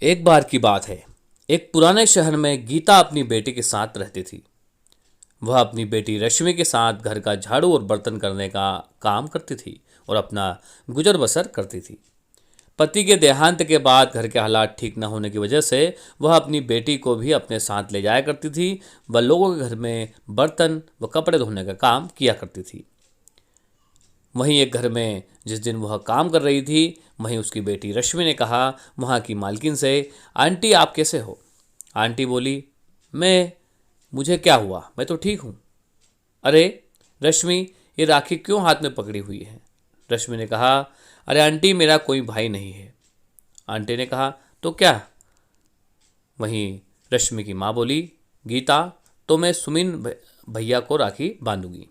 एक बार की बात है। एक पुराने शहर में गीता अपनी बेटी के साथ रहती थी। वह अपनी बेटी रश्मि के साथ घर का झाड़ू और बर्तन करने का काम करती थी और अपना गुजर बसर करती थी। पति के देहांत के बाद घर के हालात ठीक न होने की वजह से वह अपनी बेटी को भी अपने साथ ले जाया करती थी। वह लोगों के घर में बर्तन व कपड़े धोने का काम किया करती थी। वहीं एक घर में जिस दिन वह काम कर रही थी, वहीं उसकी बेटी रश्मि ने कहा वहाँ की मालकिन से, आंटी आप कैसे हो? आंटी बोली, मैं मुझे क्या हुआ, मैं तो ठीक हूँ। अरे रश्मि, ये राखी क्यों हाथ में पकड़ी हुई है? रश्मि ने कहा, अरे आंटी मेरा कोई भाई नहीं है। आंटी ने कहा, तो क्या? वहीं रश्मि की माँ बोली, गीता तो मैं सुमिन भैया को राखी बांधूंगी।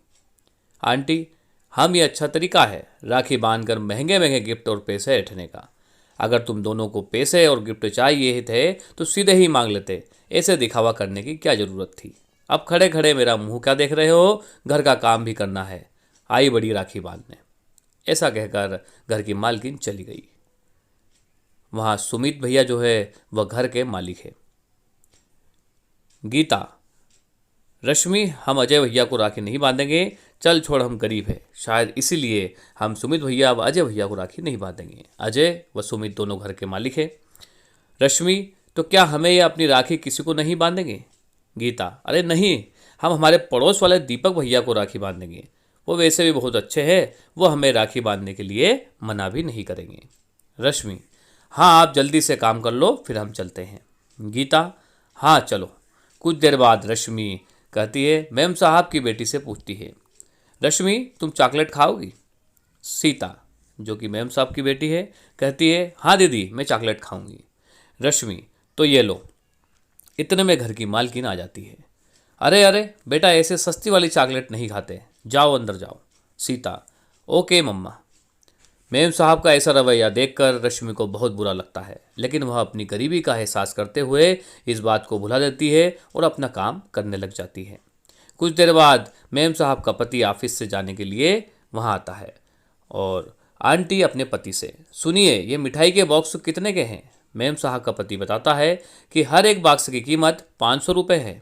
आंटी, हम ये अच्छा तरीका है राखी बांधकर महंगे महंगे गिफ्ट और पैसे ऐंठने का। अगर तुम दोनों को पैसे और गिफ्ट चाहिए थे तो सीधे ही मांग लेते, ऐसे दिखावा करने की क्या ज़रूरत थी? अब खड़े खड़े मेरा मुंह क्या देख रहे हो? घर का काम भी करना है। आई बड़ी राखी बांधने। ऐसा कहकर घर की मालकिन चली गई। वहाँ सुमित भैया जो है वह घर के मालिक है। गीता, रश्मि हम अजय भैया को राखी नहीं बांधेंगे। चल छोड़, हम गरीब है, शायद इसीलिए हम सुमित भैया व अजय भैया को राखी नहीं बांधेंगे। अजय व सुमित दोनों घर के मालिक हैं। रश्मि, तो क्या हमें ये अपनी राखी किसी को नहीं बांधेंगे? गीता, अरे नहीं, हम हमारे पड़ोस वाले दीपक भैया को राखी बांधेंगे। वो वैसे भी बहुत अच्छे हैं, वो हमें राखी बांधने के लिए मना भी नहीं करेंगे। रश्मि, हाँ आप जल्दी से काम कर लो, फिर हम चलते हैं। गीता, हाँ चलो। कुछ देर बाद रश्मि कहती है, मैम साहब की बेटी से पूछती है, रश्मि तुम चॉकलेट खाओगी? सीता, जो कि मैम साहब की बेटी है, कहती है, हाँ दीदी मैं चॉकलेट खाऊंगी। रश्मि, तो ये लो। इतने में घर की मालकिन आ जाती है। अरे अरे बेटा, ऐसे सस्ती वाली चॉकलेट नहीं खाते, जाओ अंदर जाओ। सीता, ओके मम्मा। मेम साहब का ऐसा रवैया देखकर रश्मि को बहुत बुरा लगता है, लेकिन वह अपनी गरीबी का एहसास करते हुए इस बात को भुला देती है और अपना काम करने लग जाती है। कुछ देर बाद मेम साहब का पति ऑफिस से जाने के लिए वहाँ आता है और आंटी अपने पति से, सुनिए ये मिठाई के बॉक्स कितने के हैं? मेम साहब का पति बताता है कि हर एक बॉक्स की कीमत 500 रुपये है।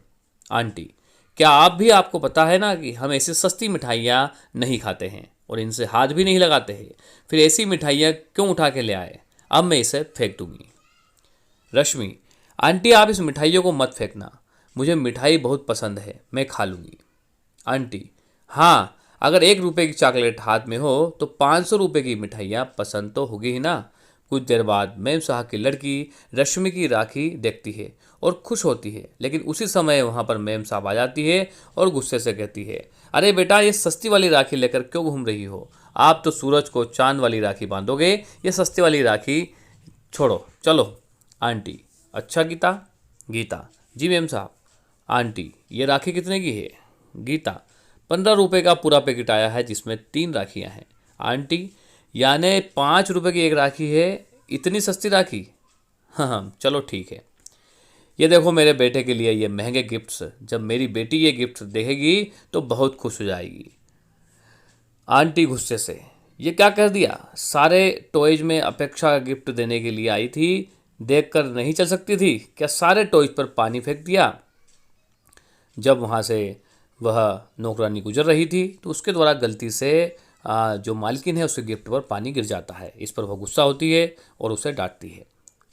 आंटी, क्या आप भी, आपको पता है ना कि हम ऐसी सस्ती मिठाइयाँ नहीं खाते हैं और इनसे हाथ भी नहीं लगाते हैं, फिर ऐसी मिठाइयाँ क्यों उठा के ले आए? अब मैं इसे फेंक दूंगी। रश्मि, आंटी आप इस मिठाइयों को मत फेंकना, मुझे मिठाई बहुत पसंद है, मैं खा लूँगी। आंटी, हाँ अगर 1 रुपये की चॉकलेट हाथ में हो तो 500 रुपये की मिठाइयाँ पसंद तो होगी ही ना। कुछ देर बाद मेम साहब की लड़की रश्मि की राखी देखती है और खुश होती है, लेकिन उसी समय वहाँ पर मेम साहब आ जाती है और गुस्से से कहती है, अरे बेटा ये सस्ती वाली राखी लेकर क्यों घूम रही हो? आप तो सूरज को चांद वाली राखी बांधोगे, ये सस्ती वाली राखी छोड़ो, चलो। आंटी, अच्छा गीता। गीता, जी मेम साहब। आंटी, ये राखी कितने की है? गीता, 15 रुपये का पूरा पैकेट आया है जिसमें 3 राखियाँ हैं। आंटी, यानी 5 रुपये की एक राखी है, इतनी सस्ती राखी? हाँ हाँ चलो ठीक है। ये देखो मेरे बेटे के लिए ये महंगे गिफ्ट्स, जब मेरी बेटी ये गिफ्ट देखेगी तो बहुत खुश हो जाएगी। आंटी गुस्से से, ये क्या कर दिया? सारे टॉयज में अपेक्षा गिफ्ट देने के लिए आई थी, देखकर नहीं चल सकती थी क्या? सारे टॉयज पर पानी फेंक दिया। जब वहाँ से वह नौकरानी गुजर रही थी तो उसके द्वारा गलती से जो मालकिन है उसके गिफ्ट पर पानी गिर जाता है। इस पर वह गुस्सा होती है और उसे डांटती है।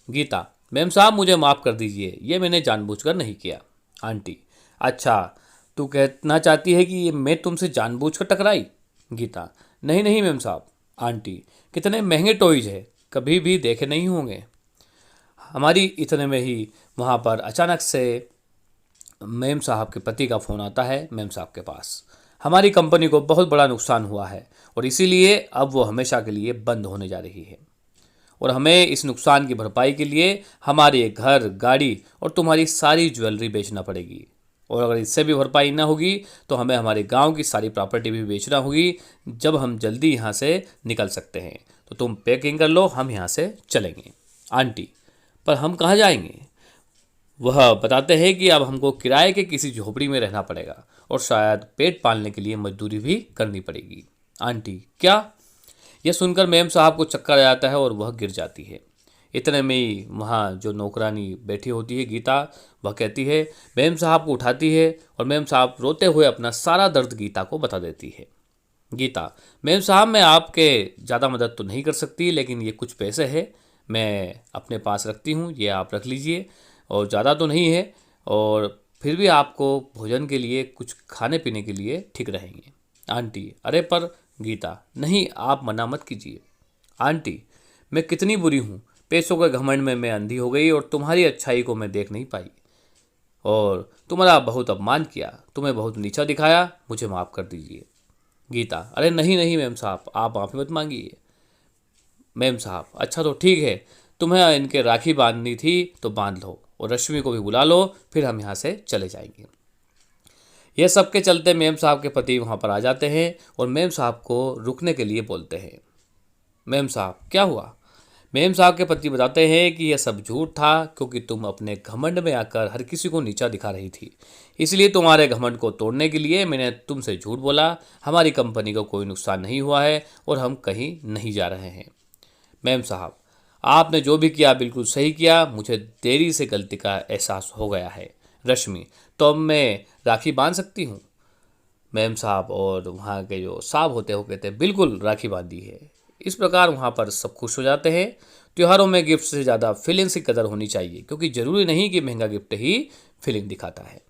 गीता, मैम साहब मुझे माफ़ कर दीजिए, ये मैंने जानबूझकर नहीं किया। आंटी, अच्छा तू कहना चाहती है कि ये मैं तुमसे जानबूझकर टकराई? गीता, नहीं नहीं मैम साहब। आंटी, कितने महंगे टॉयज है, कभी भी देखे नहीं होंगे। हमारी इतने में ही वहाँ पर अचानक से मेम साहब के पति का फ़ोन आता है मेम साहब के पास। हमारी कंपनी को बहुत बड़ा नुकसान हुआ है और इसीलिए अब वो हमेशा के लिए बंद होने जा रही है और हमें इस नुकसान की भरपाई के लिए हमारे घर, गाड़ी और तुम्हारी सारी ज्वेलरी बेचना पड़ेगी, और अगर इससे भी भरपाई ना होगी तो हमें हमारे गांव की सारी प्रॉपर्टी भी बेचना होगी। जब हम जल्दी यहाँ से निकल सकते हैं तो तुम पैकिंग कर लो, हम यहाँ से चलेंगे। आंटी, पर हम कहाँ जाएंगे? वह बताते हैं कि अब हमको किराए के किसी झोपड़ी में रहना पड़ेगा और शायद पेट पालने के लिए मजदूरी भी करनी पड़ेगी। आंटी, क्या? यह सुनकर मेम साहब को चक्कर आ जाता है और वह गिर जाती है। इतने में ही वहाँ जो नौकरानी बैठी होती है गीता, वह कहती है, मेम साहब को उठाती है और मेम साहब रोते हुए अपना सारा दर्द गीता को बता देती है। गीता, मेम साहब मैं आपके ज़्यादा मदद तो नहीं कर सकती, लेकिन ये कुछ पैसे हैं मैं अपने पास रखती हूँ, ये आप रख लीजिए, और ज़्यादा तो नहीं है, और फिर भी आपको भोजन के लिए कुछ खाने पीने के लिए ठीक रहेंगे। आंटी, अरे पर गीता, नहीं आप मना मत कीजिए। आंटी, मैं कितनी बुरी हूँ, पैसों के घमंड में मैं अंधी हो गई और तुम्हारी अच्छाई को मैं देख नहीं पाई और तुम्हारा बहुत अपमान किया, तुम्हें बहुत नीचा दिखाया, मुझे माफ़ कर दीजिए। गीता, अरे नहीं नहीं मेम साहब, आप माफ़ी मत मांगिए। मेम साहब, अच्छा तो ठीक है, तुम्हें इनके राखी बांधनी थी तो बांध लो और रश्मि को भी बुला लो, फिर हम यहाँ से चले जाएंगे। यह सब के चलते मेम साहब के पति वहाँ पर आ जाते हैं और मेम साहब को रुकने के लिए बोलते हैं। मेम साहब, क्या हुआ? मेम साहब के पति बताते हैं कि यह सब झूठ था, क्योंकि तुम अपने घमंड में आकर हर किसी को नीचा दिखा रही थी, इसलिए तुम्हारे घमंड को तोड़ने के लिए मैंने तुमसे झूठ बोला। हमारी कंपनी को कोई नुकसान नहीं हुआ है और हम कहीं नहीं जा रहे हैं। मेम साहब, आपने जो भी किया बिल्कुल सही किया, मुझे देरी से गलती का एहसास हो गया है। रश्मि, तो अब मैं राखी बांध सकती हूँ? मेम साहब और वहाँ के जो साहब होते हैं वो कहते हैं, बिल्कुल राखी बांधी है। इस प्रकार वहाँ पर सब खुश हो जाते हैं। त्योहारों में गिफ्ट से ज़्यादा फीलिंग्स की कदर होनी चाहिए, क्योंकि ज़रूरी नहीं कि महंगा गिफ्ट ही फीलिंग दिखाता है।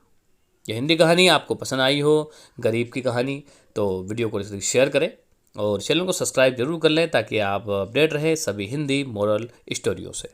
यह हिंदी कहानी आपको पसंद आई हो, गरीब की कहानी, तो वीडियो को शेयर करें और चैनल को सब्सक्राइब जरूर कर लें, ताकि आप अपडेट रहे सभी हिंदी मोरल स्टोरियों से।